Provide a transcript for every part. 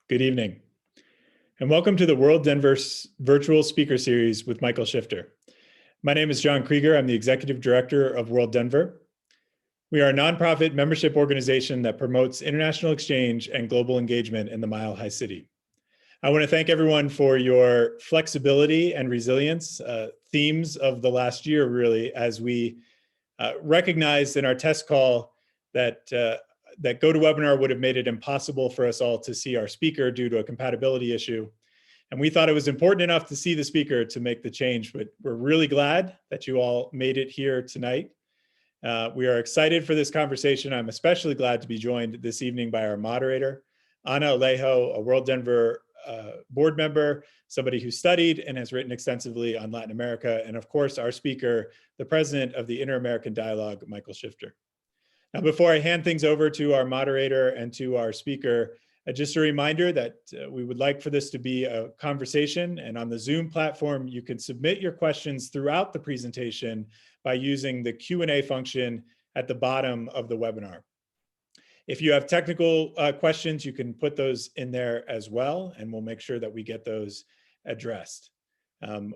Good evening, and welcome to the WorldDenver virtual speaker series with Michael Shifter. My name is John Krieger. I'm the Executive Director of WorldDenver. We are a nonprofit membership organization that promotes international exchange and global engagement in the Mile High City. I want to thank everyone for your flexibility and resilience, themes of the last year, really, as we recognized in our test call that GoToWebinar would have made it impossible for us all to see our speaker due to a compatibility issue. And we thought it was important enough to see the speaker to make the change, but we're really glad that you all made it here tonight. We are excited for this conversation. I'm especially glad to be joined this evening by our moderator, Ana Alejo, a WorldDenver board member, somebody who studied and has written extensively on Latin America, and of course, our speaker, the president of the Inter-American Dialogue, Michael Shifter. Now, before I hand things over to our moderator and to our speaker, just a reminder that we would like for this to be a conversation, and on the Zoom platform, you can submit your questions throughout the presentation by using the Q&A function at the bottom of the webinar. If you have technical questions, you can put those in there as well, and we'll make sure that we get those addressed.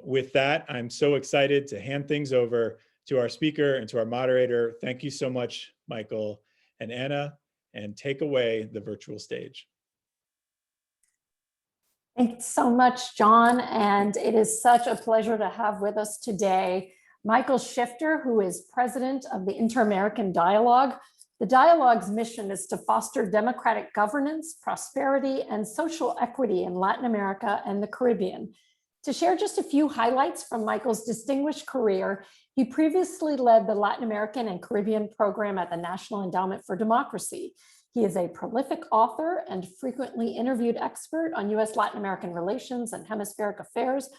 With that, I'm so excited to hand things over to our speaker and to our moderator. Thank you so much, Michael and Anna, and take away the virtual stage. Thanks so much, John. And it is such a pleasure to have with us today Michael Shifter, who is president of the Inter-American Dialogue. The Dialogue's mission is to foster democratic governance, prosperity, and social equity in Latin America and the Caribbean. To share just a few highlights from Michael's distinguished career, he previously led the Latin American and Caribbean program at the National Endowment for Democracy. He is a prolific author and frequently interviewed expert on U.S. Latin American relations and hemispheric affairs.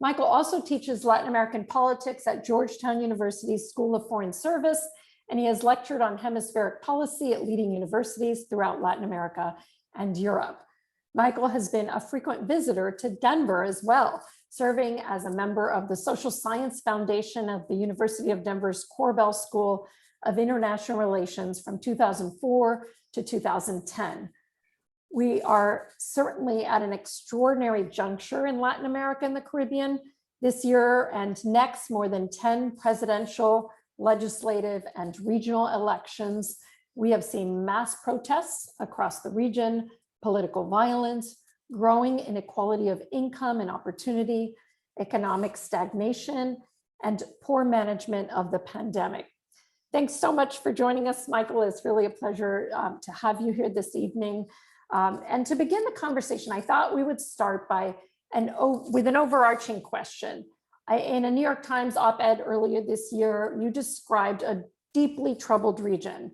Michael also teaches Latin American politics at Georgetown University's School of Foreign Service, and he has lectured on hemispheric policy at leading universities throughout Latin America and Europe. Michael has been a frequent visitor to Denver as well, serving as a member of the Social Science Foundation of the University of Denver's Korbel School of International Relations from 2004 to 2010. We are certainly at an extraordinary juncture in Latin America and the Caribbean. This year and next, more than 10 presidential, legislative, and regional elections. We have seen mass protests across the region, political violence, growing inequality of income and opportunity, economic stagnation, and poor management of the pandemic. Thanks so much for joining us, Michael. It's really a pleasure to have you here this evening. And to begin the conversation, I thought we would start with an overarching question. In a New York Times op-ed earlier this year, you described a deeply troubled region.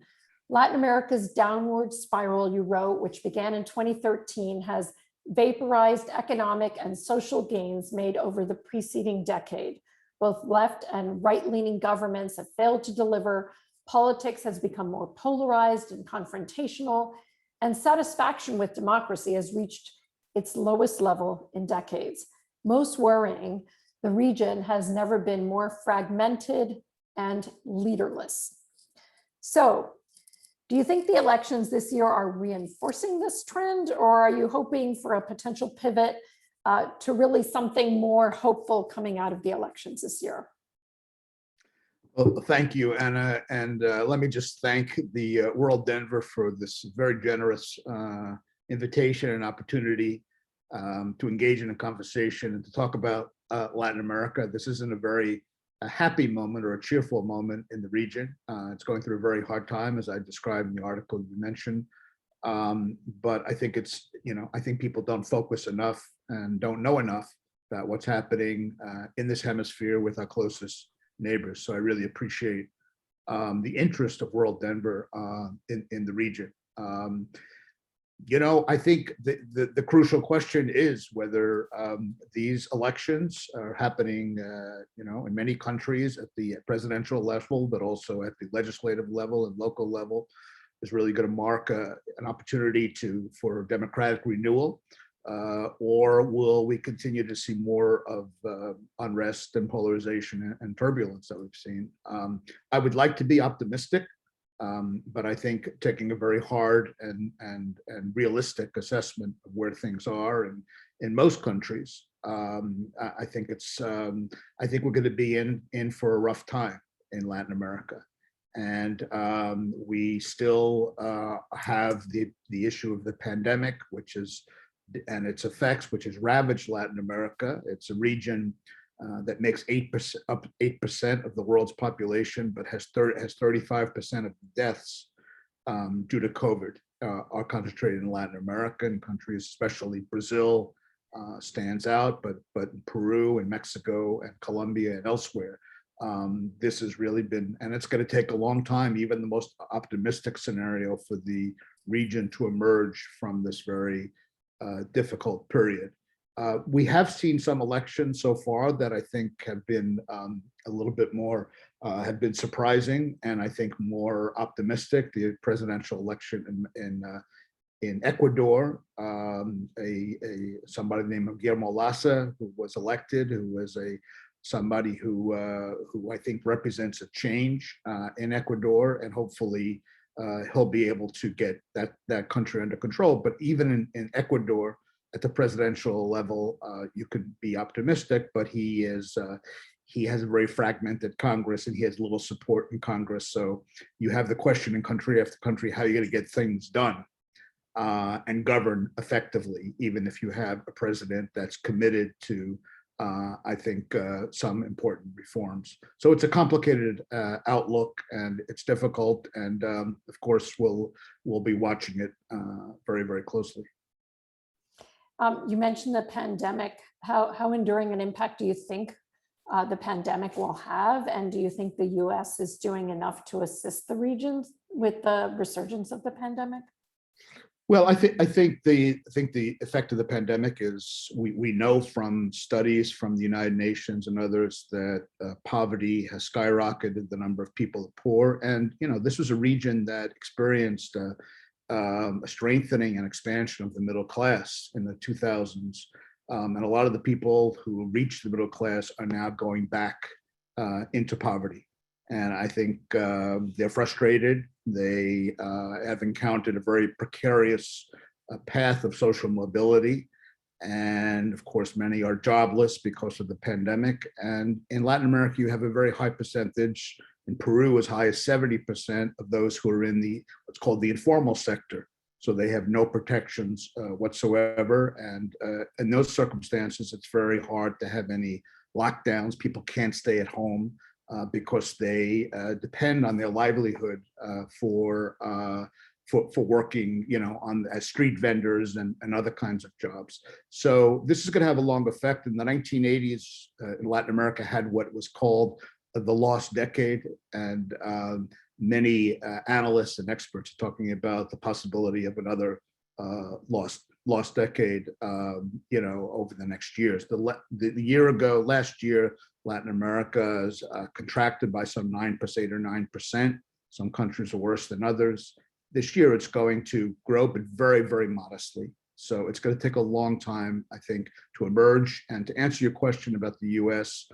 Latin America's downward spiral, you wrote, which began in 2013, has vaporized economic and social gains made over the preceding decade. Both left and right-leaning governments have failed to deliver. Politics has become more polarized and confrontational, and satisfaction with democracy has reached its lowest level in decades. Most worrying, the region has never been more fragmented and leaderless. So, do you think the elections this year are reinforcing this trend, or are you hoping for a potential pivot to really something more hopeful coming out of the elections this year? Well, thank you, Anna. And let me just thank the WorldDenver for this very generous invitation and opportunity to engage in a conversation and to talk about Latin America. This isn't a very happy moment or a cheerful moment in the region. It's going through a very hard time, as I described in the article you mentioned. But I think it's, I think people don't focus enough and don't know enough about what's happening in this hemisphere with our closest neighbors. So I really appreciate the interest of WorldDenver in the region. I think the crucial question is whether these elections are happening, in many countries at the presidential level, but also at the legislative level and local level, is really going to mark an opportunity for democratic renewal, or will we continue to see more of unrest and polarization and turbulence that we've seen? I would like to be optimistic But I think taking a very hard and realistic assessment of where things are in most countries, I think I think we're going to be in for a rough time in Latin America. And we still have the issue of the pandemic, and its effects, which has ravaged Latin America. It's a region that makes 8% of the world's population, but has 35% of deaths due to COVID are concentrated in Latin American countries, especially Brazil stands out, but Peru and Mexico and Colombia and elsewhere. This has really been, and it's going to take a long time, even the most optimistic scenario, for the region to emerge from this very difficult period. We have seen some elections so far that I think have been a little bit more, have been surprising and I think more optimistic. The presidential election in Ecuador, somebody named Guillermo Lassa, who was elected, who was somebody who I think represents a change in Ecuador, and hopefully he'll be able to get that country under control. But even in Ecuador, at the presidential level, you could be optimistic, but he has a very fragmented Congress and he has little support in Congress. So you have the question in country after country, how are you going to get things done and govern effectively, even if you have a president that's committed to, I think, some important reforms. So it's a complicated outlook and it's difficult. And of course, we'll be watching it very, very closely. You mentioned the pandemic. How enduring an impact do you think the pandemic will have? And do you think the US is doing enough to assist the regions with the resurgence of the pandemic? Well, I think the effect of the pandemic is we know from studies from the United Nations and others that poverty has skyrocketed, the number of people poor, and this was a region that experienced a strengthening and expansion of the middle class in the 2000s, and a lot of the people who reached the middle class are now going back into poverty. And I think they're frustrated. They have encountered a very precarious path of social mobility. And of course, many are jobless because of the pandemic. And in Latin America, you have a very high percentage, in Peru as high as 70% of those who are in what's called the informal sector. So they have no protections whatsoever. And in those circumstances, it's very hard to have any lockdowns. People can't stay at home because they depend on their livelihood for working, as street vendors and other kinds of jobs. So this is going to have a long effect. In the 1980s, in Latin America had what was called the lost decade, and many analysts and experts are talking about the possibility of another lost decade, over the next years. Last year, Latin America is contracted by some 8 or 9%. Some countries are worse than others. This year, it's going to grow, but very, very modestly. So it's going to take a long time, I think, to emerge. And to answer your question about the US,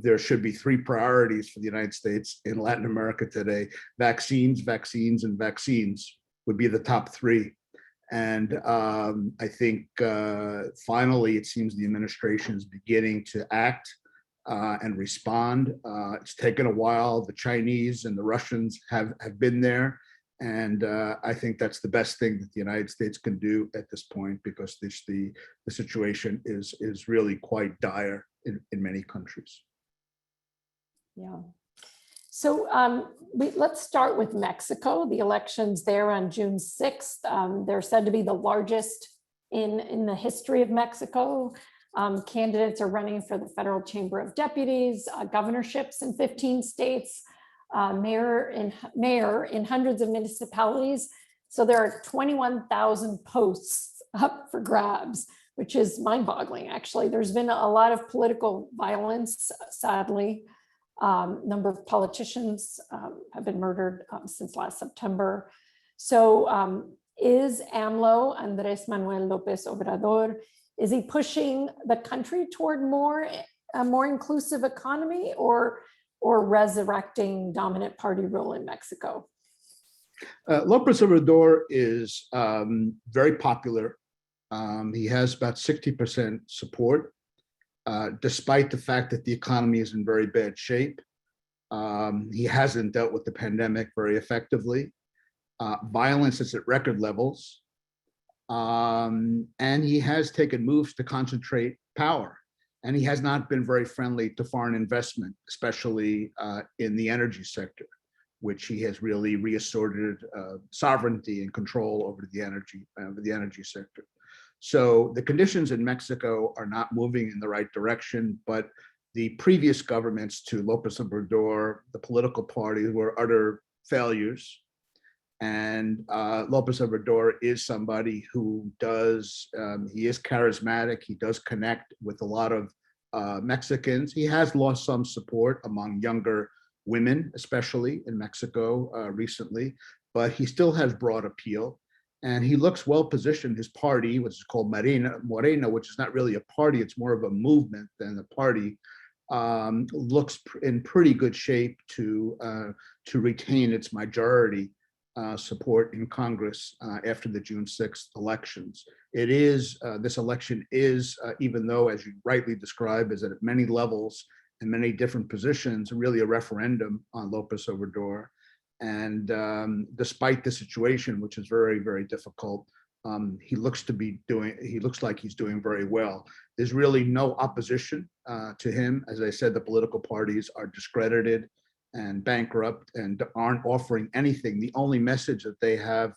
there should be 3 priorities for the United States in Latin America today. Vaccines, vaccines, and vaccines would be the top 3. And I think finally, it seems the administration is beginning to act and respond. It's taken a while. The Chinese and the Russians have been there. And I think that's the best thing that the United States can do at this point, because the situation is really quite dire in many countries. Yeah. So let's start with Mexico. The elections there on June 6th, they're said to be the largest in the history of Mexico. Candidates are running for the Federal Chamber of Deputies, governorships in 15 states, mayor in hundreds of municipalities. So there are 21,000 posts up for grabs, which is mind-boggling, actually. There's been a lot of political violence, sadly. Number of politicians have been murdered since last September. So is AMLO, Andrés Manuel López Obrador, is he pushing the country toward a more inclusive economy, or resurrecting dominant party rule in Mexico? Lopez Obrador is very popular. He has about 60% support, despite the fact that the economy is in very bad shape. He hasn't dealt with the pandemic very effectively. Violence is at record levels. And he has taken moves to concentrate power. And he has not been very friendly to foreign investment, especially in the energy sector, which he has really reasserted sovereignty and control over the energy sector. So the conditions in Mexico are not moving in the right direction, but the previous governments to Lopez Obrador, the political parties, were utter failures. And Lopez Obrador is somebody who he is charismatic. He does connect with a lot of Mexicans. He has lost some support among younger women, especially in Mexico recently, but he still has broad appeal. And he looks well positioned. His party, which is called Morena, which is not really a party, it's more of a movement than a party, looks in pretty good shape to retain its majority support in Congress after the June 6th elections. This election is, even though, as you rightly describe, is at many levels and many different positions, really a referendum on Lopez Obrador. And despite the situation, which is very, very difficult, he looks like he's doing very well. There's really no opposition to him. As I said, the political parties are discredited and bankrupt and aren't offering anything. The only message that they have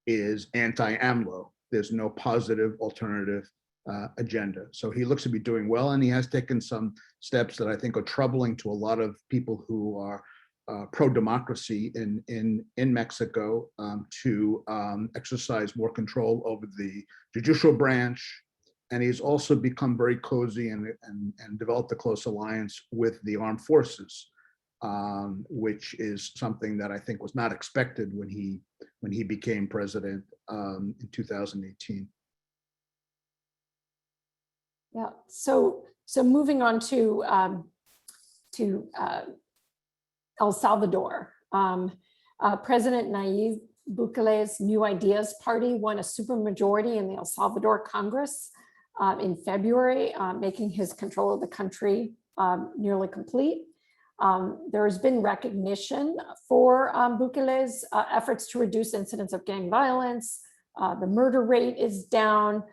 is anti-AMLO. There's no positive alternative agenda. So he looks to be doing well, and he has taken some steps that I think are troubling to a lot of people who are pro-democracy in Mexico, to exercise more control over the judicial branch. And he's also become very cozy and developed a close alliance with the armed forces, which is something that I think was not expected when he became president in 2018. Yeah. So moving on to El Salvador. President Nayib Bukele's New Ideas Party won a supermajority in the El Salvador Congress in February, making his control of the country nearly complete. There has been recognition for Bukele's efforts to reduce incidents of gang violence. The murder rate is down,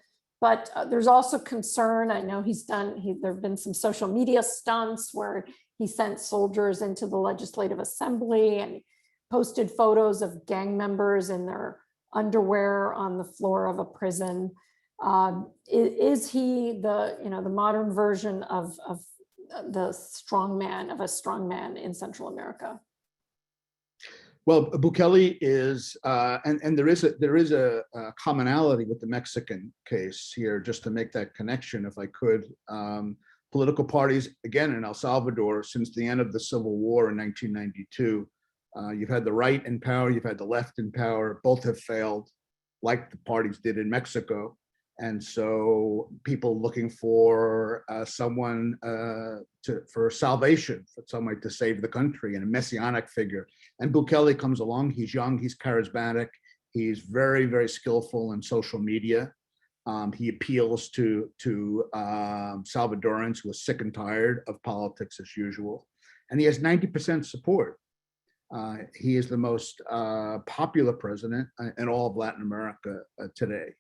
but there's also concern. I know there have been some social media stunts where he sent soldiers into the Legislative Assembly and posted photos of gang members in their underwear on the floor of a prison. Is he the modern version of a strong man in Central America? Well, Bukele is, and there is a commonality with the Mexican case here, just to make that connection, if I could. Political parties, again, in El Salvador, since the end of the Civil War in 1992, you've had the right in power, you've had the left in power, both have failed, like the parties did in Mexico. And so people looking for someone for salvation, for someone to save the country, and a messianic figure. And Bukele comes along. He's young, he's charismatic, he's very, very skillful in social media. He appeals to Salvadorans who are sick and tired of politics as usual. And he has 90% support. He is the most popular president in all of Latin America today.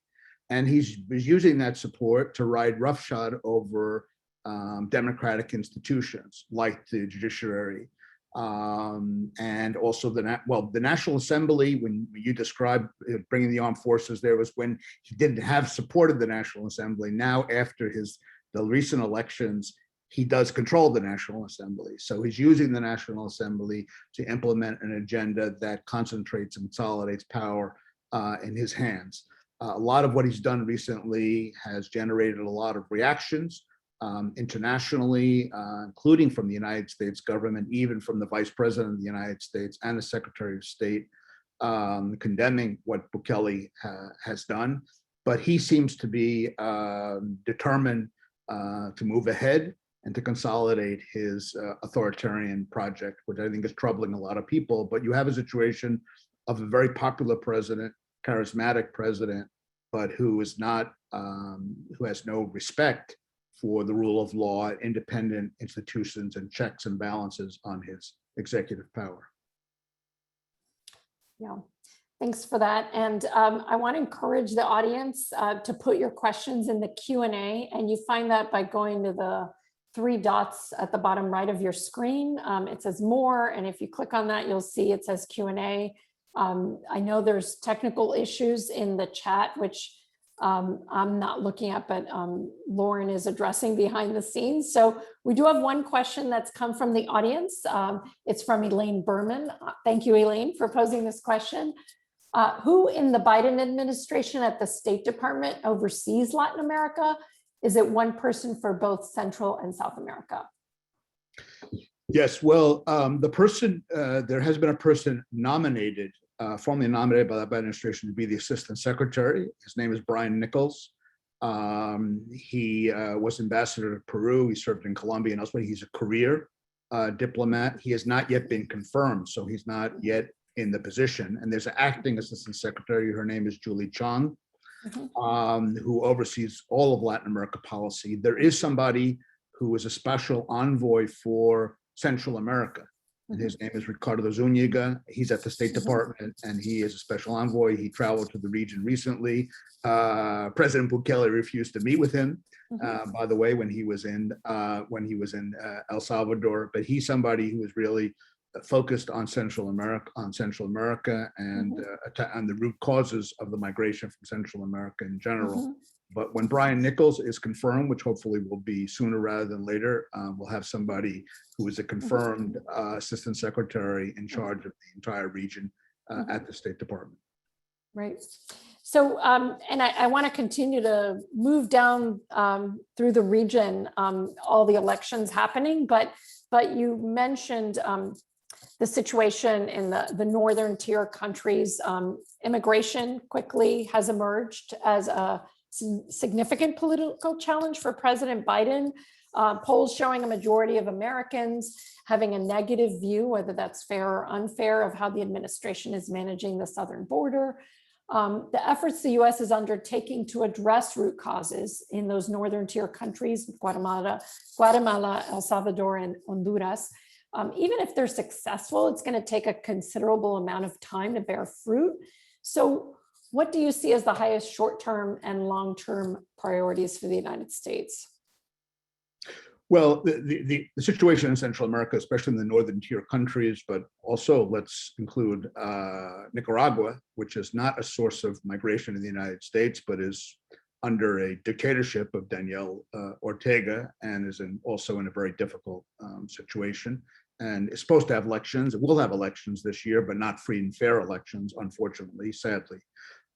And he's using that support to ride roughshod over democratic institutions like the judiciary, and also the National Assembly. When you describe bringing the armed forces there, was when he didn't have support of the National Assembly. Now, after the recent elections, he does control the National Assembly. So he's using the National Assembly to implement an agenda that concentrates and consolidates power in his hands. A lot of what he's done recently has generated a lot of reactions internationally, including from the United States government, even from the Vice President of the United States and the Secretary of State, condemning what Bukele has done. But he seems to be determined to move ahead and to consolidate his authoritarian project, which I think is troubling a lot of people. But you have a situation of a very popular president, charismatic president, but who is not, who has no respect for the rule of law, independent institutions, and checks and balances on his executive power. Yeah, thanks for that. And I want to encourage the audience to put your questions in the Q&A, and you find that by going to the 3 dots at the bottom right of your screen. It says more, and if you click on that, you'll see it says Q&A. I know there's technical issues in the chat, which I'm not looking at, but Lauren is addressing behind the scenes. So we do have one question that's come from the audience. It's from Elaine Berman. Thank you, Elaine, for posing this question. Who in the Biden administration at the State Department oversees Latin America? Is it one person for both Central and South America? Yes, well, the person, there has been a person nominated, formally nominated by the Biden administration to be the Assistant Secretary. His name is Brian Nichols. He was ambassador to Peru. He served in Colombia and elsewhere. He's a career diplomat. He has not yet been confirmed, so he's not yet in the position. And there's an acting Assistant Secretary. Her name is Julie Chang, who oversees all of Latin America policy. There is somebody who is a special envoy for Central America, and his name is Ricardo Zuniga. He's at the State Department, and he is a special envoy. He traveled to the region recently. President Bukele refused to meet with him, by the way, when he was in El Salvador. But he's somebody who is really focused on Central America, and on the root causes of the migration from Central America in general. But when Brian Nichols is confirmed, which hopefully will be sooner rather than later, we'll have somebody who is a confirmed Assistant Secretary in charge of the entire region at the State Department. Right. So, and I want to continue to move down through the region, all the elections happening, but you mentioned the situation in the northern tier countries. Immigration quickly has emerged as a significant political challenge for President Biden. Polls showing a majority of Americans having a negative view, whether that's fair or unfair, of how the administration is managing the southern border. The efforts the US is undertaking to address root causes in those northern tier countries, Guatemala, El Salvador, and Honduras. Even if they're successful, it's going to take a considerable amount of time to bear fruit. So what do you see as the highest short-term and long-term priorities for the United States? Well, the situation in Central America, especially in the northern tier countries, but also let's include Nicaragua, which is not a source of migration in the United States, but is under a dictatorship of Daniel Ortega, and is also in a very difficult situation, and is supposed to have elections. It will have elections this year, but not free and fair elections, unfortunately, sadly.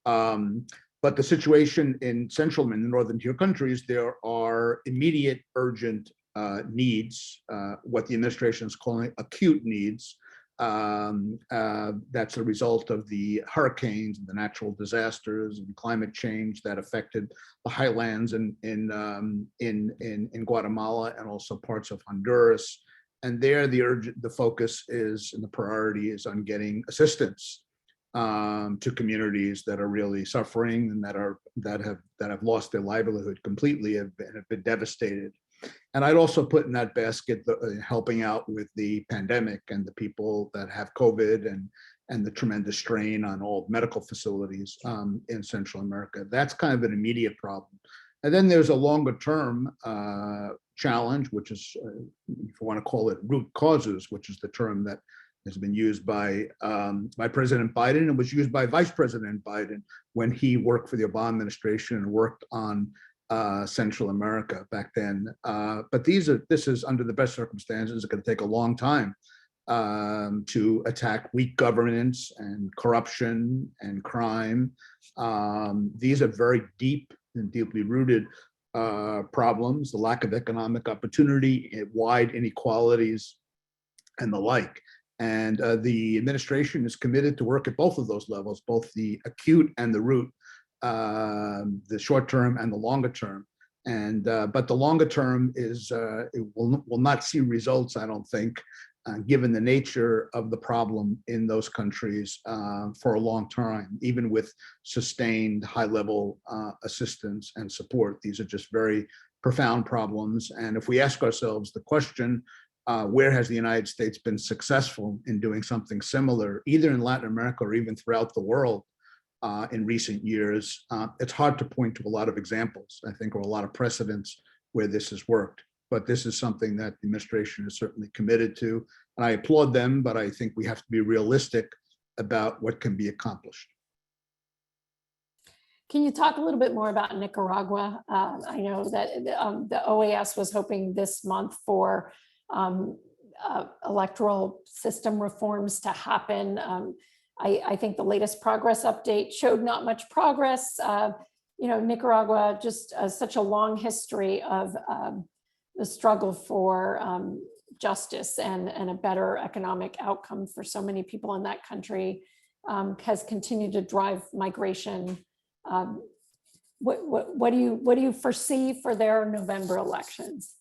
But the situation in Central and the northern tier countries, there are immediate, urgent needs, what the administration is calling acute needs. That's a result of the hurricanes and the natural disasters and climate change that affected the highlands in Guatemala and also parts of Honduras. And there, the focus is, and the priority is on getting assistance to communities that are really suffering and that have lost their livelihood completely, have been devastated. And I'd also put in that basket helping out with the pandemic and the people that have COVID and the tremendous strain on all medical facilities in Central America. That's kind of an immediate problem. And then there's a longer term challenge, which is, if you want to call it root causes, which is the term that has been used by President Biden and was used by Vice President Biden when he worked for the Obama administration and worked on Central America back then. But this is under the best circumstances. It's going to take a long time to attack weak governance and corruption and crime. These are very deep and deeply rooted problems, the lack of economic opportunity, wide inequalities, and the like. And the administration is committed to work at both of those levels, both the acute and the root, the short term and the longer term. And but the longer term is it will not see results, I don't think, given the nature of the problem in those countries for a long time, even with sustained high-level assistance and support. These are just very profound problems. And if we ask ourselves the question, where has the United States been successful in doing something similar, either in Latin America or even throughout the world in recent years, it's hard to point to a lot of examples, I think, or a lot of precedents where this has worked. But this is something that the administration is certainly committed to. And I applaud them, but I think we have to be realistic about what can be accomplished. Can you talk a little bit more about Nicaragua? I know that the OAS was hoping this month for electoral system reforms to happen. I think the latest progress update showed not much progress. Nicaragua just such a long history of the struggle for justice and a better economic outcome for so many people in that country has continued to drive migration. What do you foresee for their November elections?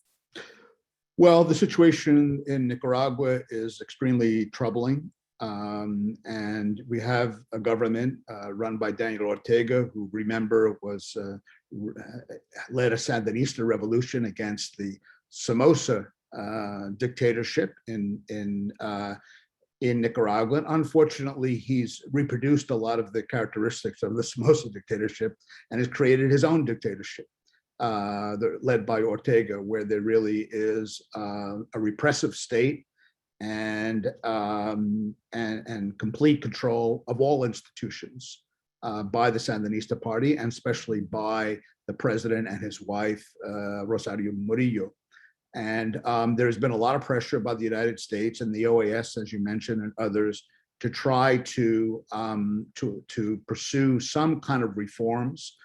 Well, the situation in Nicaragua is extremely troubling. And we have a government run by Daniel Ortega, who, remember, was led a Sandinista revolution against the Somoza dictatorship in Nicaragua. Unfortunately, he's reproduced a lot of the characteristics of the Somoza dictatorship and has created his own dictatorship, led by Ortega, where there really is a repressive state and complete control of all institutions by the Sandinista party, and especially by the president and his wife, Rosario Murillo. And there's been a lot of pressure by the United States and the OAS, as you mentioned, and others, to try to pursue some kind of reforms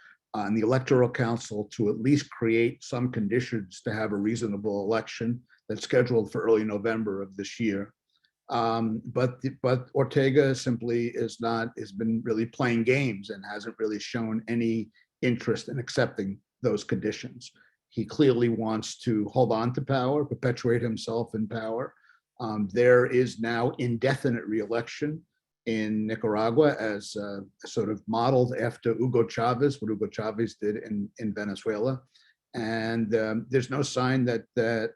in the Electoral Council to at least create some conditions to have a reasonable election that's scheduled for early November of this year. But Ortega simply has been really playing games and hasn't really shown any interest in accepting those conditions. He clearly wants to hold on to power, perpetuate himself in power. There is now indefinite re-election in Nicaragua, as sort of modeled after Hugo Chavez, what Hugo Chavez did in Venezuela. And there's no sign that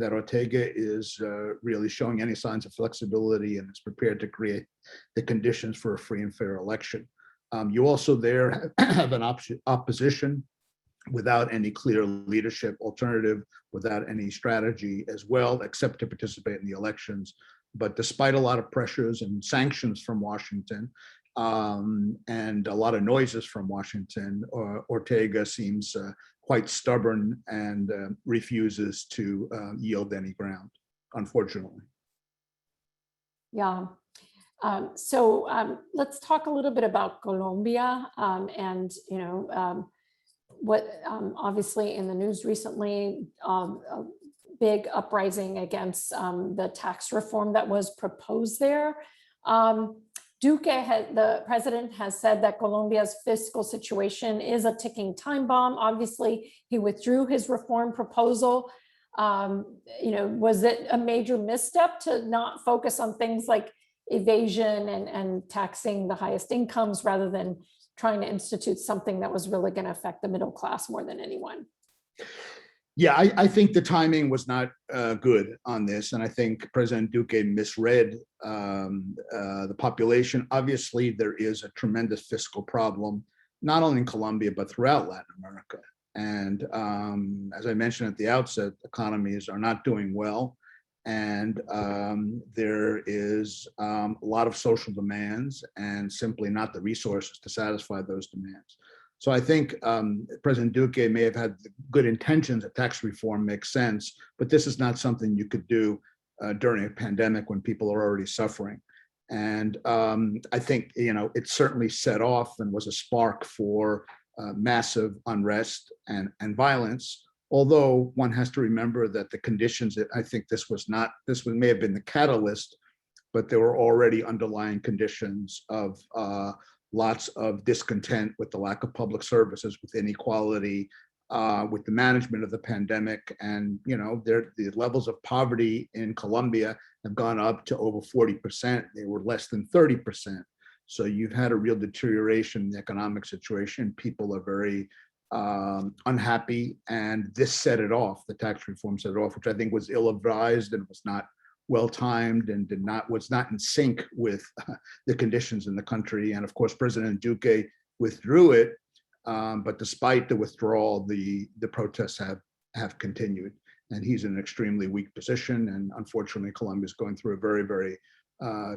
Ortega is really showing any signs of flexibility and is prepared to create the conditions for a free and fair election. You also there have an opposition without any clear leadership alternative, without any strategy as well, except to participate in the elections. But despite a lot of pressures and sanctions from Washington, and a lot of noises from Washington, Ortega seems quite stubborn and refuses to yield any ground, unfortunately. Yeah. So let's talk a little bit about Colombia and, what obviously in the news recently, a big uprising against the tax reform that was proposed there. The president has said that Colombia's fiscal situation is a ticking time bomb. Obviously, he withdrew his reform proposal. Was it a major misstep to not focus on things like evasion and taxing the highest incomes rather than trying to institute something that was really going to affect the middle class more than anyone? Yeah, I think the timing was not good on this. And I think President Duque misread the population. Obviously, there is a tremendous fiscal problem, not only in Colombia, but throughout Latin America. And as I mentioned at the outset, economies are not doing well. And there is a lot of social demands and simply not the resources to satisfy those demands. So I think President Duque may have had good intentions that tax reform makes sense, but this is not something you could do during a pandemic when people are already suffering. And I think, it certainly set off and was a spark for massive unrest and violence. Although one has to remember that the conditions, I think this may have been the catalyst, but there were already underlying conditions of lots of discontent with the lack of public services, with inequality, with the management of the pandemic. And, the levels of poverty in Colombia have gone up to over 40%. They were less than 30%. So you've had a real deterioration in the economic situation. People are very unhappy, and this set it off. The tax reform set it off, which I think was ill-advised and was not well-timed and was not in sync with the conditions in the country. And of course, President Duque withdrew it, but despite the withdrawal, the protests have continued, and he's in an extremely weak position. And unfortunately, Colombia is going through a very, very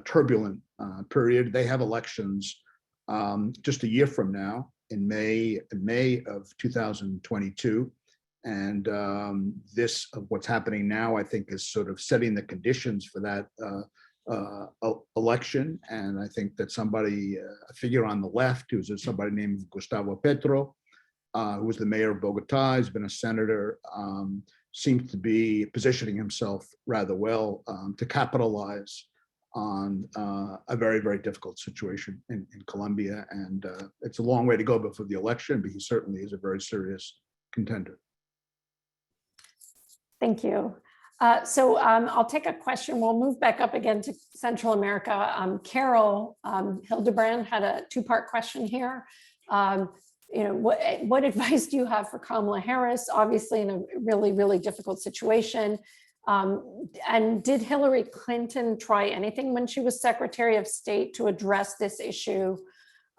turbulent period. They have elections just a year from now, in May of 2022. And this of what's happening now, I think, is sort of setting the conditions for that election. And I think that a figure on the left, who's somebody named Gustavo Petro, who was the mayor of Bogota, has been a senator, seems to be positioning himself rather well to capitalize on a very, very difficult situation in Colombia. And it's a long way to go before the election, but he certainly is a very serious contender. Thank you. So I'll take a question. We'll move back up again to Central America. Carol Hildebrand had a two-part question here. What advice do you have for Kamala Harris, obviously in a really, really difficult situation? And did Hillary Clinton try anything when she was Secretary of State to address this issue?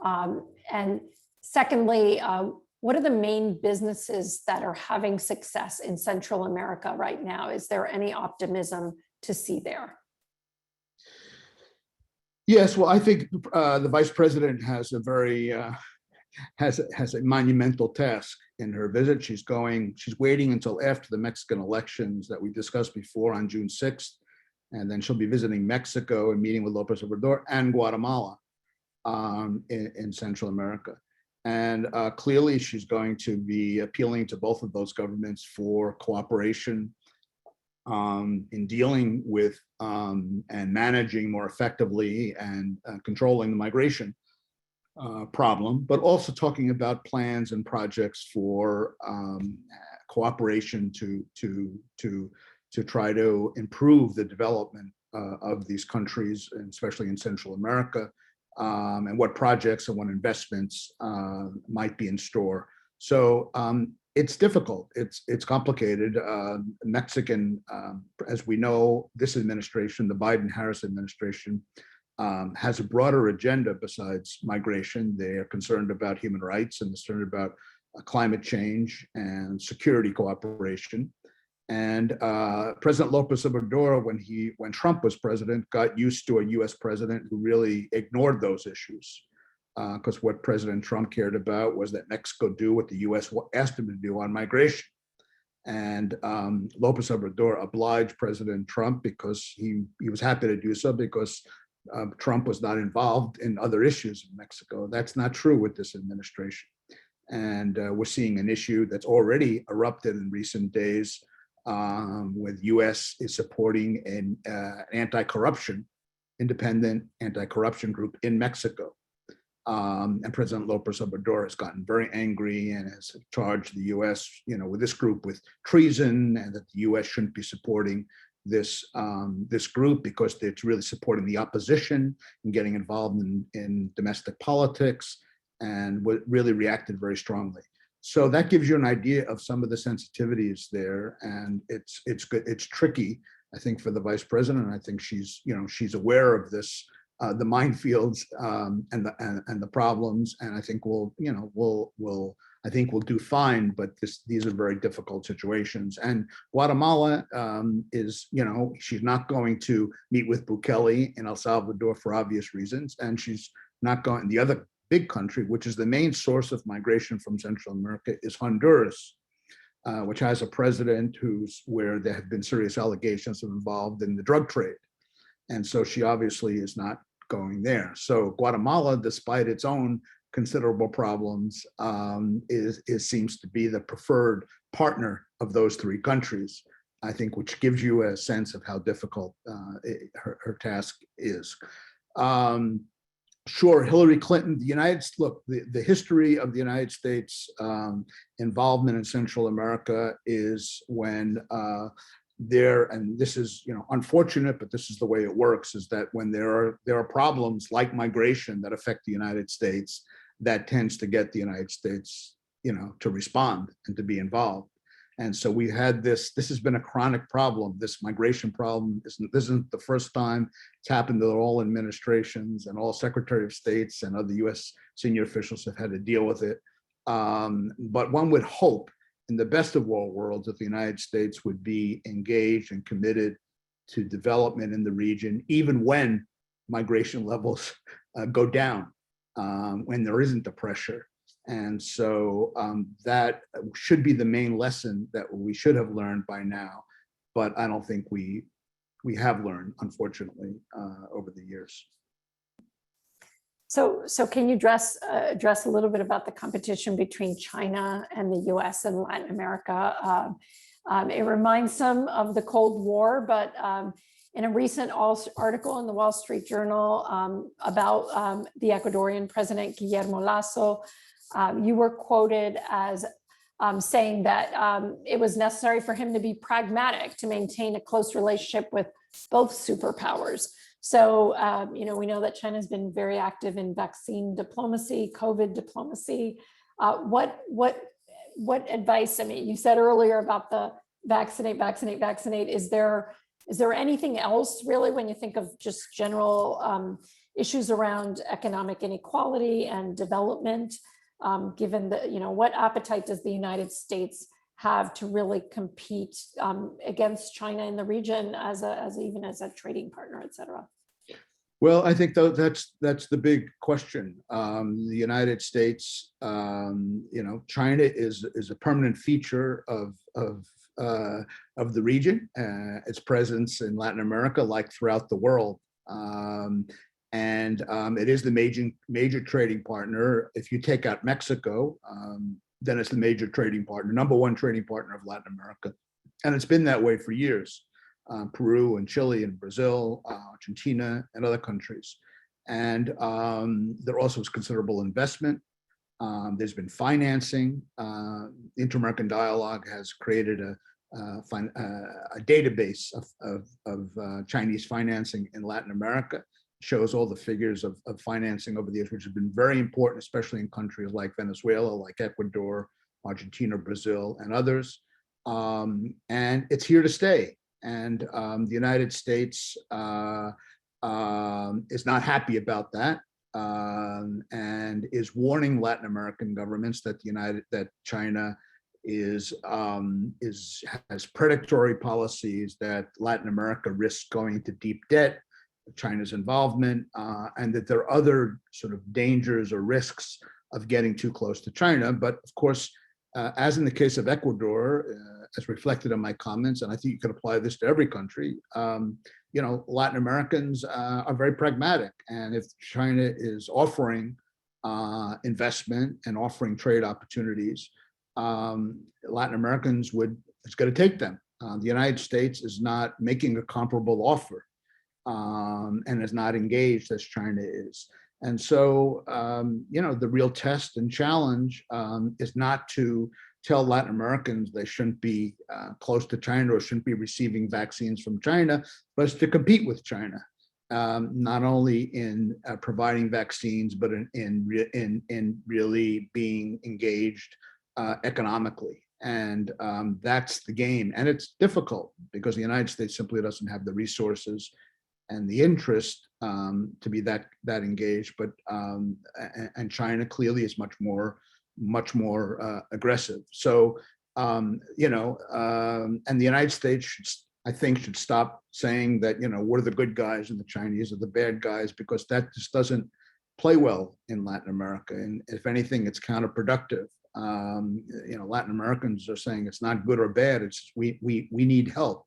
And secondly, what are the main businesses that are having success in Central America right now? Is there any optimism to see there? Yes, well, I think the Vice President has a very has a monumental task in her visit. She's waiting until after the Mexican elections that we discussed before on June 6th. And then she'll be visiting Mexico and meeting with López Obrador and Guatemala in Central America. And clearly she's going to be appealing to both of those governments for cooperation in dealing with and managing more effectively and controlling the migration problem, but also talking about plans and projects for cooperation to try to improve the development of these countries, and especially in Central America, and what projects and what investments might be in store. So it's difficult. It's complicated. Mexican, as we know, this administration, the Biden-Harris administration, has a broader agenda besides migration. They are concerned about human rights and concerned about climate change and security cooperation. And President López Obrador, when Trump was president, got used to a US president who really ignored those issues. Because what President Trump cared about was that Mexico do what the US asked him to do on migration. And López Obrador obliged President Trump because he was happy to do so, because Trump was not involved in other issues in Mexico. That's not true with this administration. And we're seeing an issue that's already erupted in recent days, with US is supporting an independent anti-corruption group in Mexico. And President López Obrador has gotten very angry and has charged the US, with this group with treason, and that the US shouldn't be supporting this group because it's really supporting the opposition and getting involved in domestic politics, and really reacted very strongly. So that gives you an idea of some of the sensitivities there, and it's good. It's tricky, I think, for the vice president. I think she's aware of this, the minefields and the problems, and I think we'll do fine. But these are very difficult situations. And Guatemala is, she's not going to meet with Bukele in El Salvador for obvious reasons, and she's not going. The other big country, which is the main source of migration from Central America, is Honduras, which has a president where there have been serious allegations of involved in the drug trade. And so she obviously is not going there. So Guatemala, despite its own considerable problems, seems to be the preferred partner of those three countries, I think, which gives you a sense of how difficult her task is. Sure, Hillary Clinton, the history of the United States involvement in Central America is when and this is, unfortunate, but this is the way it works, is that when there are problems like migration that affect the United States, that tends to get the United States, to respond and to be involved. And so we had this has been a chronic problem. This migration problem isn't the first time. It's happened to all administrations, and all Secretary of States and other US senior officials have had to deal with it. But one would hope, in the best of all worlds, that the United States would be engaged and committed to development in the region, even when migration levels go down, when there isn't the pressure. And so that should be the main lesson that we should have learned by now, but I don't think we have learned, unfortunately, over the years. So can you address a little bit about the competition between China and the US and Latin America? It reminds some of the Cold War, but in a recent article in the Wall Street Journal about the Ecuadorian president, Guillermo Lasso, you were quoted as saying that it was necessary for him to be pragmatic to maintain a close relationship with both superpowers. So, we know that China's been very active in vaccine diplomacy, COVID diplomacy. What advice? I mean, you said earlier about the vaccinate. Is there anything else really when you think of just general issues around economic inequality and development? Given that, what appetite does the United States have to really compete against China in the region even as a trading partner, et cetera? Well, I think that's the big question. The United States, China is a permanent feature of the region, its presence in Latin America, like throughout the world. And it is the major trading partner. If you take out Mexico, then it's the major trading partner, number one trading partner of Latin America. And it's been that way for years. Peru and Chile and Brazil, Argentina, and other countries. And there also is considerable investment. There's been financing. Inter-American Dialogue has created a database of Chinese financing in Latin America. Shows all the figures of financing over the years, which has been very important, especially in countries like Venezuela, like Ecuador, Argentina, Brazil, and others. And it's here to stay. And the United States is not happy about that, and is warning Latin American governments that China has predatory policies, that Latin America risks going into deep debt, China's involvement, and that there are other sort of dangers or risks of getting too close to China. But of course, as in the case of Ecuador, as reflected in my comments, and I think you can apply this to every country, Latin Americans are very pragmatic. And if China is offering investment and offering trade opportunities, Latin Americans it's going to take them. The United States is not making a comparable offer. And is not engaged as China is. And so, the real test and challenge is not to tell Latin Americans they shouldn't be close to China or shouldn't be receiving vaccines from China, but it's to compete with China, not only in providing vaccines, but in really being engaged economically. And that's the game. And it's difficult because the United States simply doesn't have the resources and the interest to be that engaged, but and China clearly is much more aggressive. So and the United States should stop saying that we're the good guys and the Chinese are the bad guys, because that just doesn't play well in Latin America. And if anything, it's counterproductive. Latin Americans are saying it's not good or bad. It's we need help.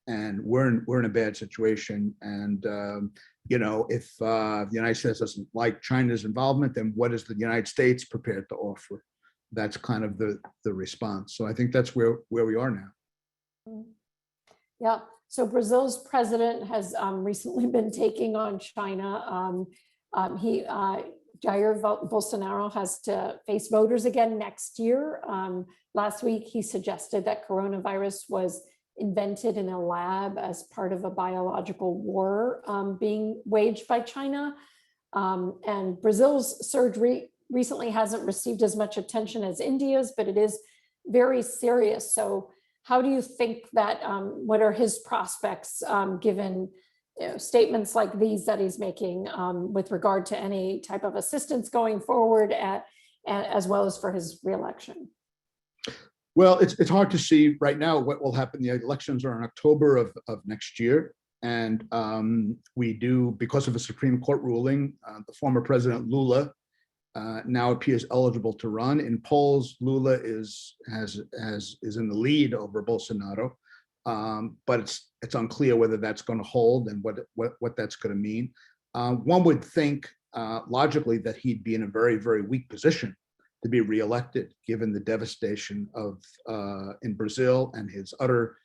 And we're in a bad situation. And if the United States doesn't like China's involvement, then what is the United States prepared to offer? That's kind of the response. So I think that's where we are now. Yeah. So Brazil's president has recently been taking on China Jair Bolsonaro has to face voters again next year. Last week, he suggested that coronavirus was invented in a lab as part of a biological war being waged by China. And Brazil's surge recently hasn't received as much attention as India's, but it is very serious. So how do you think that, what are his prospects given statements like these that he's making with regard to any type of assistance going forward as well as for his reelection? Well, it's hard to see right now what will happen. The elections are in October of next year. And we do, because of a Supreme Court ruling, the former President Lula now appears eligible to run. In polls, Lula is in the lead over Bolsonaro, but it's unclear whether that's going to hold and what that's going to mean. One would think logically that he'd be in a very, very weak position to be reelected, given the devastation of in Brazil and his utter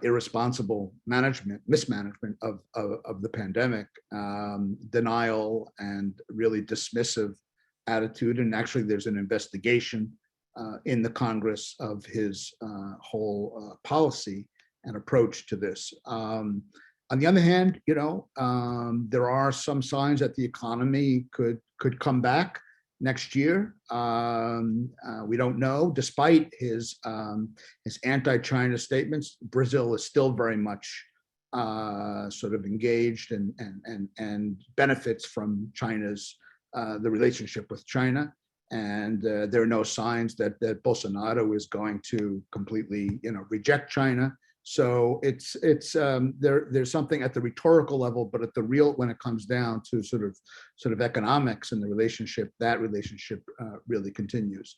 irresponsible mismanagement of the pandemic, denial, and really dismissive attitude. And actually, there's an investigation in the Congress of his whole policy and approach to this. On the other hand, there are some signs that the economy could come back next year. We don't know. Despite his anti-China statements, Brazil is still very much sort of engaged and benefits from China's the relationship with China. And there are no signs that Bolsonaro is going to completely reject China. So there's something at the rhetorical level, but at the real, when it comes down to sort of economics and the relationship, that relationship really continues.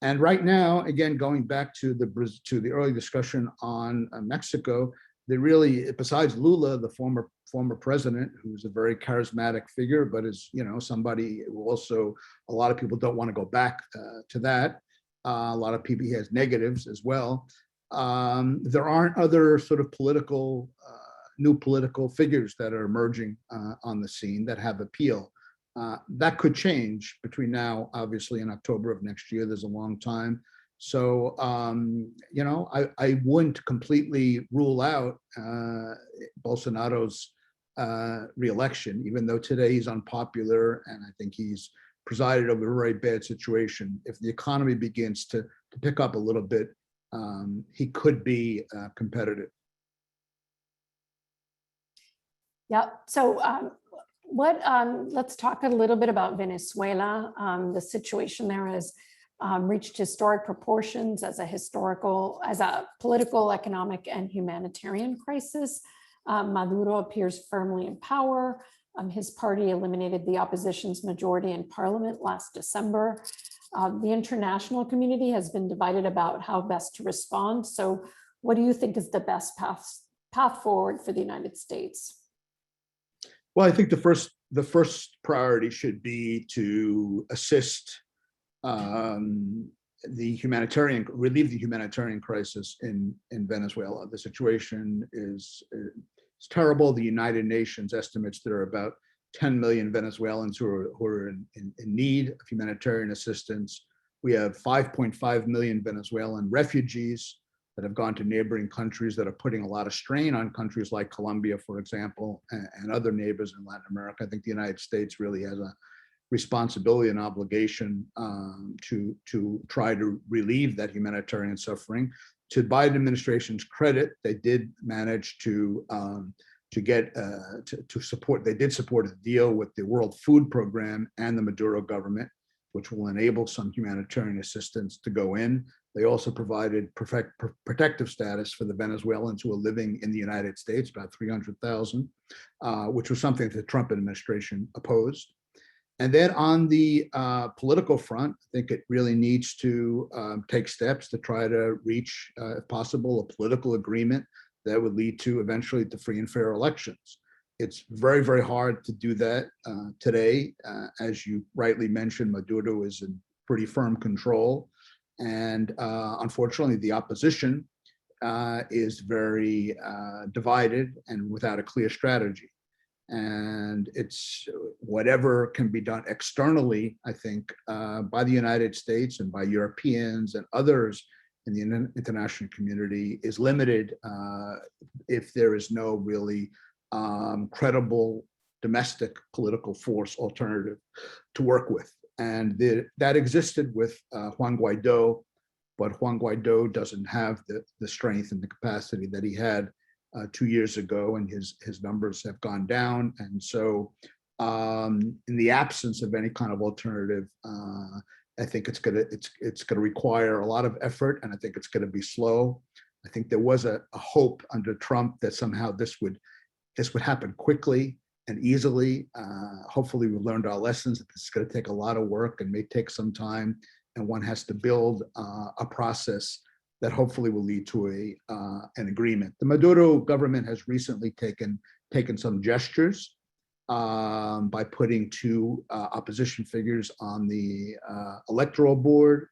And right now, again, going back to the early discussion on Mexico, they really, besides Lula, the former president, who's a very charismatic figure, but is somebody who also a lot of people don't want to go back to that. A lot of people, he has negatives as well. There aren't other sort of new political figures that are emerging on the scene that have appeal. That could change between now, obviously, and October of next year. There's a long time. So, I wouldn't completely rule out Bolsonaro's reelection, even though today he's unpopular and I think he's presided over a very bad situation. If the economy begins to pick up a little bit, he could be competitive. Yeah. So let's talk a little bit about Venezuela. The situation there has reached historic proportions as a political, economic, and humanitarian crisis. Maduro appears firmly in power. His party eliminated the opposition's majority in parliament last December. The international community has been divided about how best to respond. So what do you think is the best path forward for the United States? Well, I think the first priority should be to assist relieve the humanitarian crisis in Venezuela. The situation is terrible. The United Nations estimates there are about 10 million Venezuelans who are in need of humanitarian assistance. We have 5.5 million Venezuelan refugees that have gone to neighboring countries that are putting a lot of strain on countries like Colombia, for example, and other neighbors in Latin America. I think the United States really has a responsibility and obligation to try to relieve that humanitarian suffering. To Biden administration's credit, they did manage to support. They did support a deal with the World Food Program and the Maduro government, which will enable some humanitarian assistance to go in. They also provided protective status for the Venezuelans who are living in the United States, about 300,000, which was something that the Trump administration opposed. And then on the political front, I think it really needs to take steps to try to reach, if possible, a political agreement that would lead to eventually to free and fair elections. It's very, very hard to do that today. As you rightly mentioned, Maduro is in pretty firm control. And unfortunately, the opposition is very divided and without a clear strategy. And it's whatever can be done externally, I think, by the United States and by Europeans and others in the international community is limited if there is no really credible domestic political force alternative to work with. And that existed with Juan Guaido, but Juan Guaido doesn't have the strength and the capacity that he had 2 years ago, and his numbers have gone down. And so in the absence of any kind of alternative, I think it's gonna require a lot of effort, and I think it's gonna be slow. I think there was a hope under Trump that somehow this would happen quickly and easily. Hopefully we've learned our lessons. This is gonna take a lot of work and may take some time, and one has to build a process that hopefully will lead to an agreement. The Maduro government has recently taken some gestures by putting 2 opposition figures on the electoral board,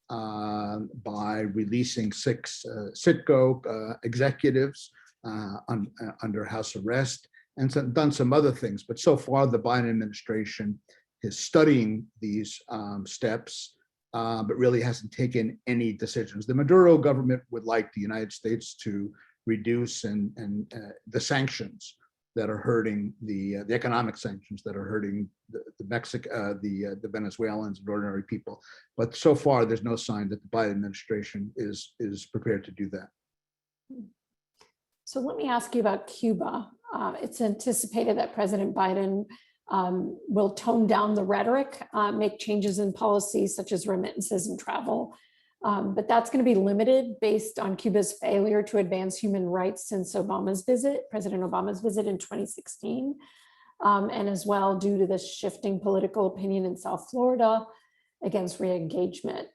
by releasing 6 Citgo executives under house arrest, and done some other things. But so far, the Biden administration is studying these steps, but really hasn't taken any decisions. The Maduro government would like the United States to reduce the sanctions that are hurting the economic sanctions that are hurting the Venezuelans and ordinary people. But so far, there's no sign that the Biden administration is prepared to do that. So let me ask you about Cuba. It's anticipated that President Biden will tone down the rhetoric, make changes in policies such as remittances and travel. But that's going to be limited based on Cuba's failure to advance human rights since President Obama's visit in 2016, and as well due to the shifting political opinion in South Florida against re-engagement.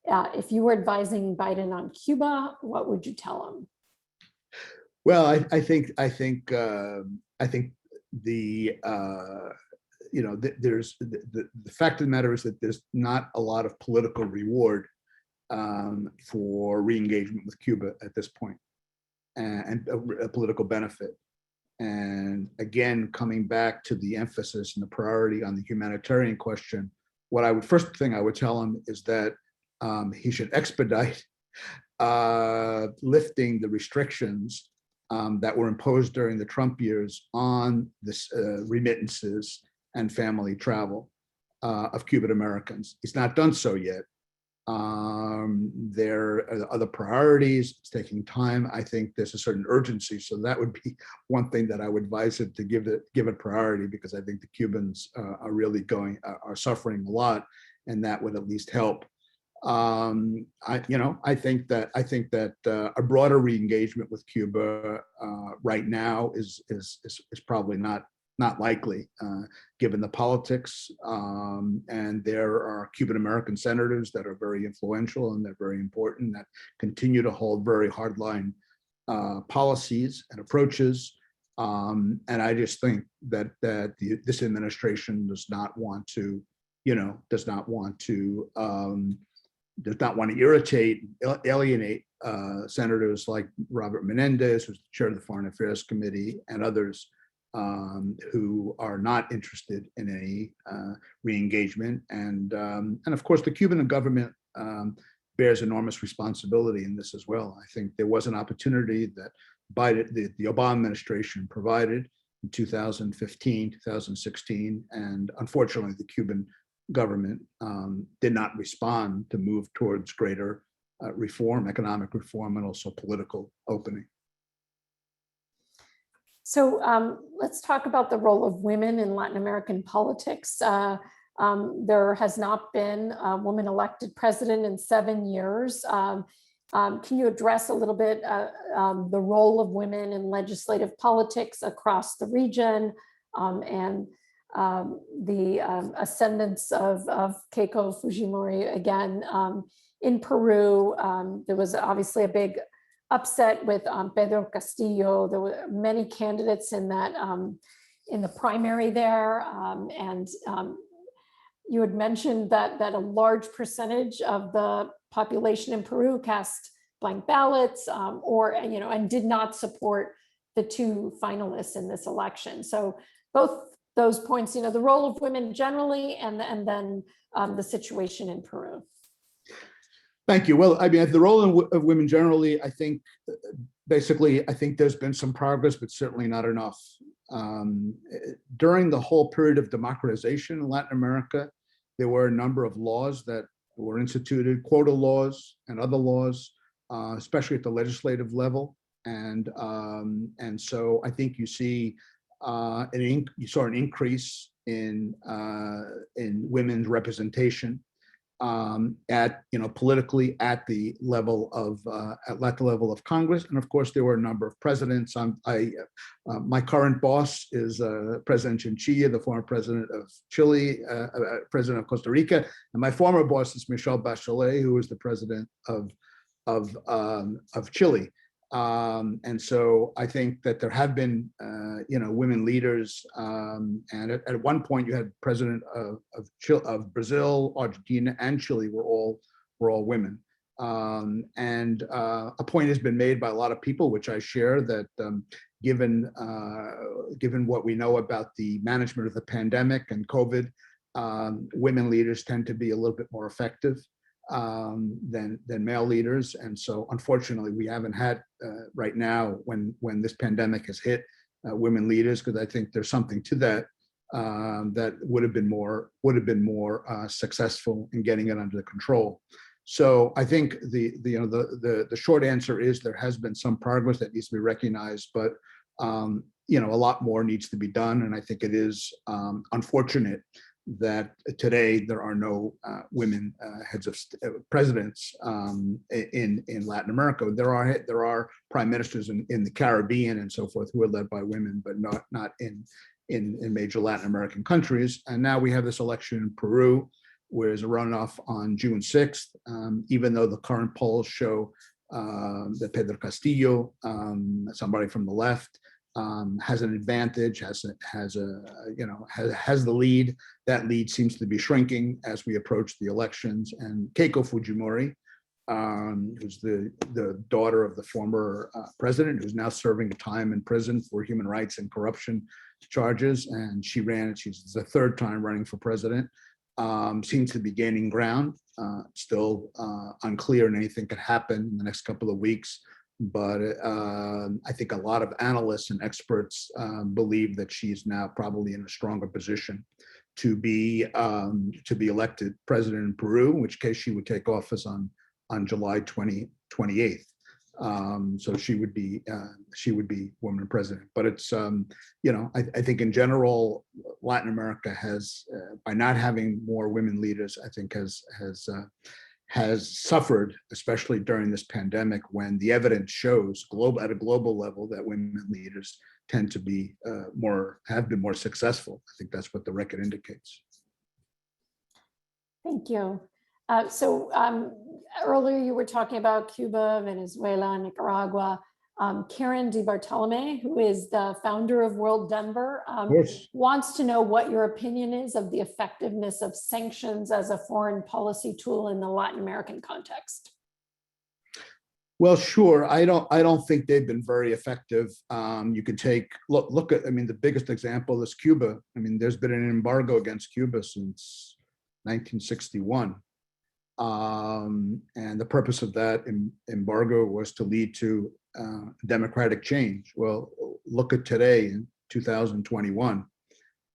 If you were advising Biden on Cuba, what would you tell him? Well, I think the there's the fact of the matter is that there's not a lot of political reward for re-engagement with Cuba at this point, and a political benefit. And again, coming back to the emphasis and the priority on the humanitarian question, first thing I would tell him is that he should expedite lifting the restrictions that were imposed during the Trump years on this remittances and family travel of Cuban Americans. He's not done so yet. There are other priorities. It's taking time. I think there's a certain urgency. So that would be one thing that I would advise him to give it priority, because I think the Cubans are really are suffering a lot, and that would at least help. I think that a broader re-engagement with Cuba right now is probably not likely, given the politics. And there are Cuban American senators that are very influential and they're very important, that continue to hold very hardline policies and approaches. And I just think that this administration does not want to irritate, alienate senators like Robert Menendez, who's the chair of the Foreign Affairs Committee, and others who are not interested in any re-engagement. And of course, the Cuban government bears enormous responsibility in this as well. I think there was an opportunity that the Obama administration provided in 2015, 2016, and unfortunately, the Cuban government did not respond to move towards greater reform, economic reform, and also political opening. So let's talk about the role of women in Latin American politics. There has not been a woman elected president in 7 years. Can you address a little bit the role of women in legislative politics across the region, and the ascendance of Keiko Fujimori again in Peru? There was obviously a big upset with Pedro Castillo. There were many candidates in that in the primary there, and you had mentioned that a large percentage of the population in Peru cast blank ballots, and did not support the 2 finalists in this election. So both those points, the role of women generally, and then the situation in Peru. Thank you. Well, I mean, the role of women generally, I think, basically, I think there's been some progress, but certainly not enough. During the whole period of democratization in Latin America, there were a number of laws that were instituted, quota laws and other laws, especially at the legislative level. And so I think you saw an increase in women's representation at politically at the level of Congress, and of course there were a number of presidents. My current boss is President Chinchilla, the former president of Chile, president of Costa Rica, and my former boss is Michelle Bachelet, who is the president of Chile. And so I think that there have been, women leaders, and at one point you had president of Brazil, Argentina, and Chile were all women. And a point has been made by a lot of people, which I share, that given what we know about the management of the pandemic and COVID, women leaders tend to be a little bit more effective than male leaders. And so unfortunately we haven't had right now, when this pandemic has hit, women leaders, because I think there's something to that that would have been more successful in getting it under control. So I think the short answer is there has been some progress that needs to be recognized, but a lot more needs to be done. And I think it is unfortunate that today there are no women heads of presidents in Latin America. There are prime ministers in the Caribbean and so forth who are led by women, but not in major Latin American countries. And now we have this election in Peru, where there's a runoff on June 6th, even though the current polls show that Pedro Castillo, somebody from the left, has an advantage, has the lead. That lead seems to be shrinking as we approach the elections. And Keiko Fujimori, who's the daughter of the former president, who's now serving time in prison for human rights and corruption charges, and she's the third time running for president, seems to be gaining ground. Still unclear, and anything could happen in the next couple of weeks. But I think a lot of analysts and experts believe that she's now probably in a stronger position to be elected president in Peru, in which case she would take office on July 28th. So she would be woman president. But it's I think in general Latin America has, by not having more women leaders, I think has suffered, especially during this pandemic, when the evidence shows at a global level that women leaders tend to be have been more successful. I think that's what the record indicates. Thank you. So earlier you were talking about Cuba, Venezuela, Nicaragua. Karen DeBartolome, who is the founder of WorldDenver, wants to know what your opinion is of the effectiveness of sanctions as a foreign policy tool in the Latin American context. Well, sure. I don't think they've been very effective. You could look at, the biggest example is Cuba. There's been an embargo against Cuba since 1961. And the purpose of that embargo was to lead to democratic change. Well, look at today in 2021.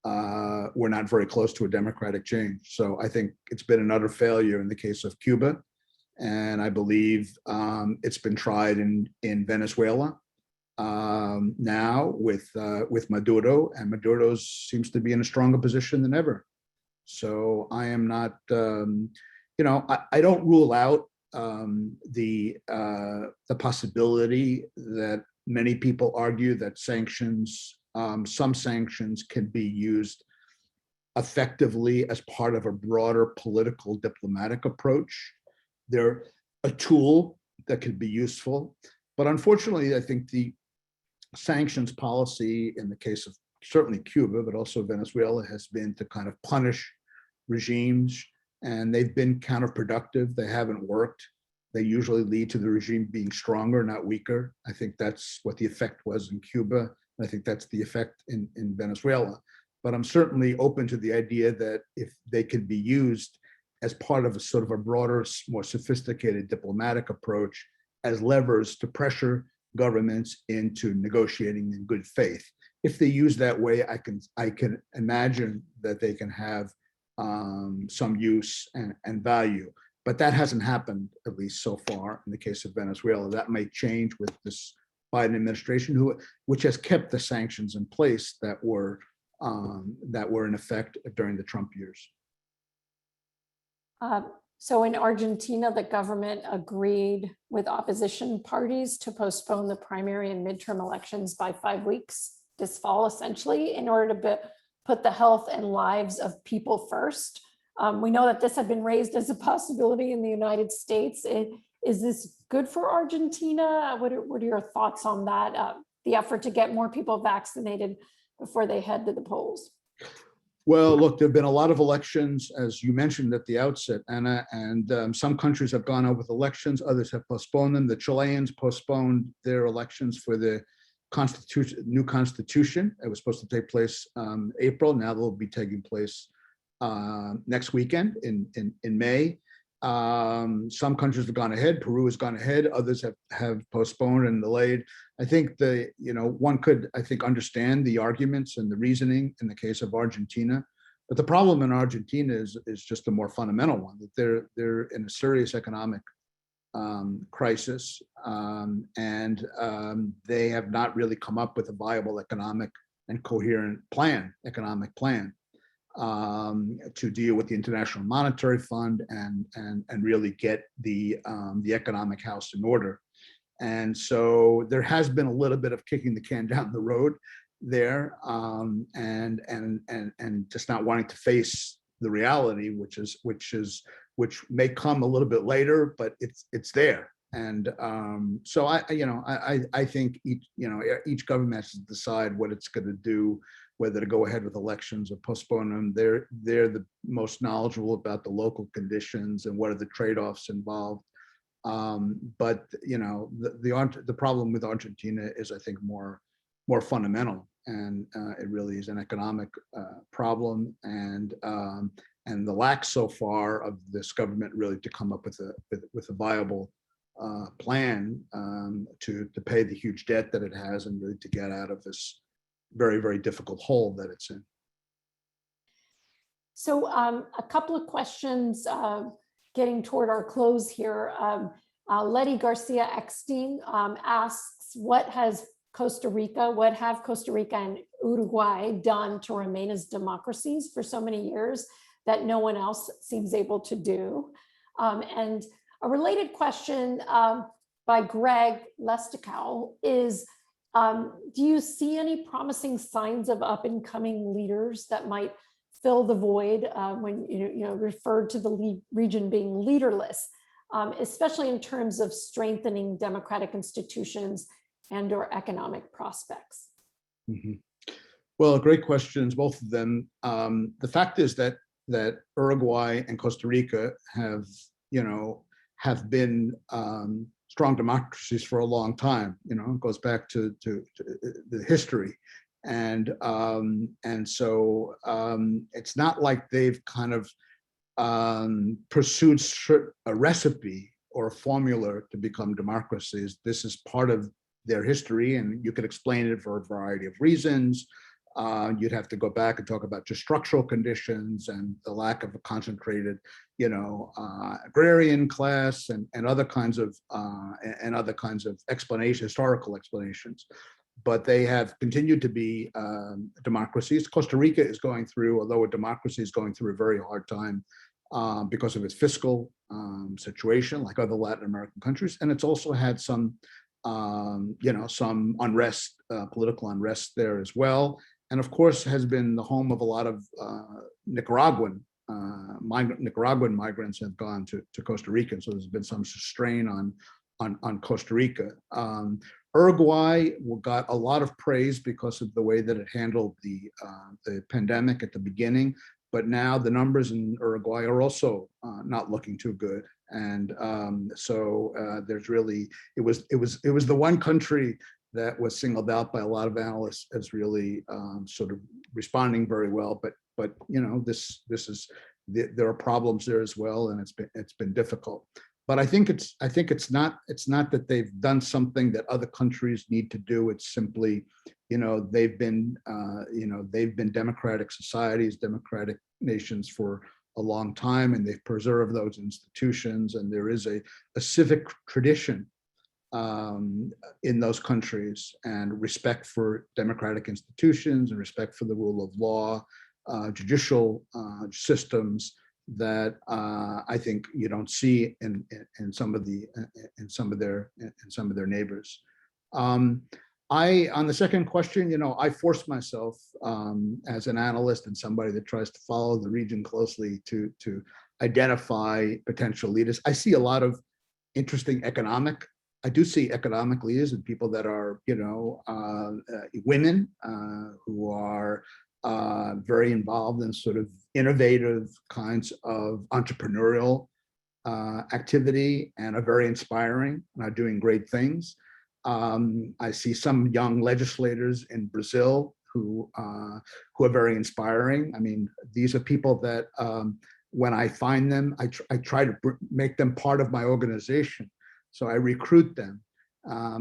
We're not very close to a democratic change. So I think it's been an utter failure in the case of Cuba. And I believe it's been tried in Venezuela now with Maduro, and Maduro seems to be in a stronger position than ever. So I am not, I don't rule out the possibility that many people argue that sanctions, some sanctions can be used effectively as part of a broader political diplomatic approach. They're a tool that could be useful, but unfortunately, I think the sanctions policy in the case of certainly Cuba, but also Venezuela, has been to kind of punish regimes, and they've been counterproductive. They haven't worked. They usually lead to the regime being stronger, not weaker. I think that's what the effect was in Cuba. I think that's the effect in Venezuela. But I'm certainly open to the idea that if they can be used as part of a sort of a broader, more sophisticated diplomatic approach as levers to pressure governments into negotiating in good faith. If they use that way, I can imagine that they can have some use and value. But that hasn't happened, at least so far, in the case of Venezuela. That may change with this Biden administration, which has kept the sanctions in place that were in effect during the Trump years. So in Argentina, the government agreed with opposition parties to postpone the primary and midterm elections by 5 weeks this fall, essentially, in order to put the health and lives of people first. We know that this had been raised as a possibility in the United States. Is this good for Argentina? What are your thoughts on that? The effort to get more people vaccinated before they head to the polls? Well, look, there have been a lot of elections, as you mentioned at the outset, Anna, and some countries have gone on with elections, others have postponed them. The Chileans postponed their elections for the new constitution. It was supposed to take place April. Now they'll be taking place next weekend in May. Some countries have gone ahead. Peru has gone ahead. Others have postponed and delayed. I think one could, I think, understand the arguments and the reasoning in the case of Argentina. But the problem in Argentina is just a more fundamental one, that they're in a serious economic crisis, and they have not really come up with a viable economic and coherent economic plan to deal with the International Monetary Fund and really get the economic house in order. And so there has been a little bit of kicking the can down the road there, and just not wanting to face the reality, which may come a little bit later, but it's there. And so I think each government has to decide what it's going to do, whether to go ahead with elections or postpone them. They're the most knowledgeable about the local conditions and what are the trade-offs involved. But the problem with Argentina is, I think, more fundamental, and it really is an economic problem, and the lack so far of this government really to come up with a viable plan to pay the huge debt that it has and really to get out of this very, very difficult hole that it's in. So a couple of questions getting toward our close here. Letty Garcia Eckstein asks, what have Costa Rica and Uruguay done to remain as democracies for so many years that no one else seems able to do? And a related question by Greg Lesticow is, do you see any promising signs of up and coming leaders that might fill the void when you referred to the region being leaderless, especially in terms of strengthening democratic institutions and or economic prospects? Mm-hmm. Well, great questions, both of them. The fact is that Uruguay and Costa Rica have been strong democracies for a long time. It goes back to the history, and so it's not like they've kind of pursued a recipe or a formula to become democracies. This is part of their history, and you could explain it for a variety of reasons. You'd have to go back and talk about just structural conditions and the lack of a concentrated, agrarian class and other kinds of historical explanations. But they have continued to be democracies. Costa Rica is going through, although a democracy, is going through a very hard time because of its fiscal situation, like other Latin American countries, and it's also had some unrest, political unrest there as well. And of course, has been the home of a lot of Nicaraguan migrants have gone to Costa Rica. So there's been some strain on Costa Rica. Uruguay got a lot of praise because of the way that it handled the pandemic at the beginning. But now the numbers in Uruguay are also not looking too good. And so there's really, it was the one country that was singled out by a lot of analysts as really sort of responding very well. But you know, there are problems there as well, and it's been difficult. But I think it's not that they've done something that other countries need to do. It's simply, you know, they've been democratic societies, democratic nations for a long time, and they've preserved those institutions, and there is a civic tradition in those countries, and respect for democratic institutions and respect for the rule of law, judicial systems that I think you don't see in some of their neighbors. On the second question, you know, I force myself as an analyst and somebody that tries to follow the region closely to identify potential leaders. I see a lot of interesting I do see economic leaders and people that are, you know, women who are very involved in sort of innovative kinds of entrepreneurial activity and are very inspiring and are doing great things. I see some young legislators in Brazil who are very inspiring. I mean, these are people that when I find them, I try to make them part of my organization. So I recruit them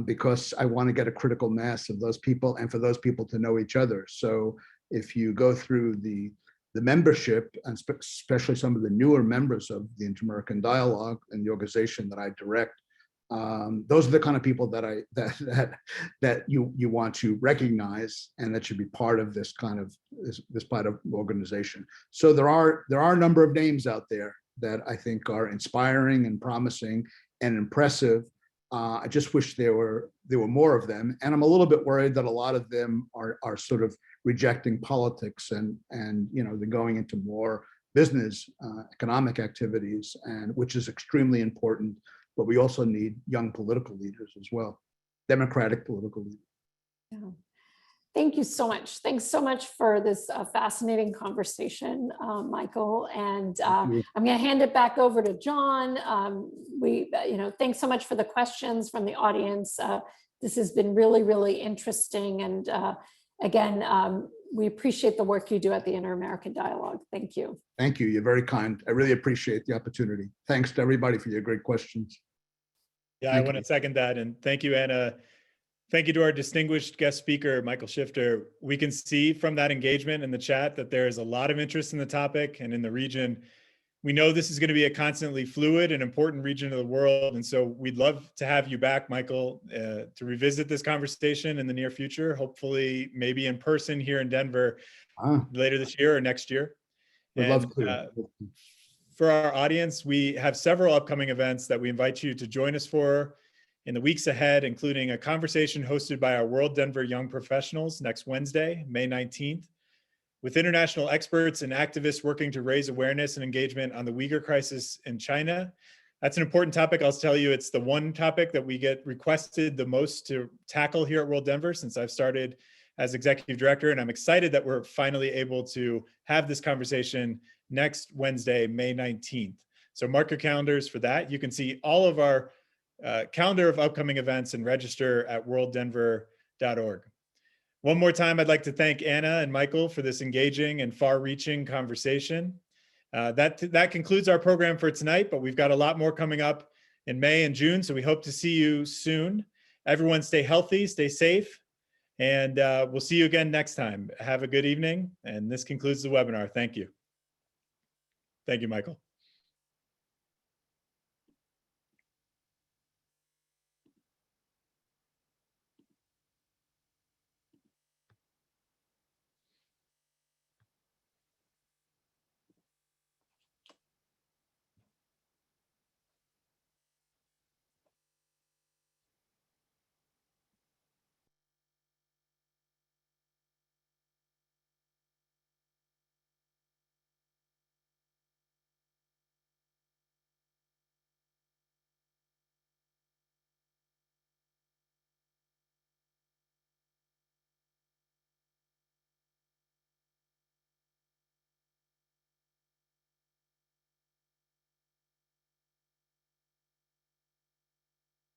because I want to get a critical mass of those people and for those people to know each other. So if you go through the membership, and especially some of the newer members of the Inter-American Dialogue and the organization that I direct, those are the kind of people that you want to recognize and that should be part of this kind of this part of organization. So there are a number of names out there that I think are inspiring and promising and impressive. I just wish there were more of them, and I'm a little bit worried that a lot of them are sort of rejecting politics and you know, they're going into more business economic activities, and which is extremely important. But we also need young political leaders as well, democratic political leaders. Yeah. Thank you so much. Thanks so much for this fascinating conversation, Michael. And I'm going to hand it back over to John. Thanks so much for the questions from the audience. This has been really, really interesting. And again, we appreciate the work you do at the Inter-American Dialogue. Thank you. Thank you. You're very kind. I really appreciate the opportunity. Thanks to everybody for your great questions. Yeah, I want to second that. And thank you, Anna. Thank you to our distinguished guest speaker, Michael Shifter. We can see from that engagement in the chat that there is a lot of interest in the topic and in the region. We know this is going to be a constantly fluid and important region of the world. And so we'd love to have you back, Michael, to revisit this conversation in the near future, hopefully maybe in person here in Denver later this year or next year. I'd love to. For our audience, we have several upcoming events that we invite you to join us for in the weeks ahead, including a conversation hosted by our WorldDenver Young Professionals next Wednesday, May 19th, with international experts and activists working to raise awareness and engagement on the Uyghur crisis in China. That's an important topic. I'll tell you, it's the one topic that we get requested the most to tackle here at WorldDenver since I've started as executive director, and I'm excited that we're finally able to have this conversation next Wednesday, May 19th. So mark your calendars for that. You can see all of our calendar of upcoming events and register at worlddenver.org. One more time, I'd like to thank Anna and Michael for this engaging and far-reaching conversation. That concludes our program for tonight, but we've got a lot more coming up in May and June, so we hope to see you soon. Everyone stay healthy, stay safe, and we'll see you again next time. Have a good evening, and this concludes the webinar. Thank you. Thank you, Michael.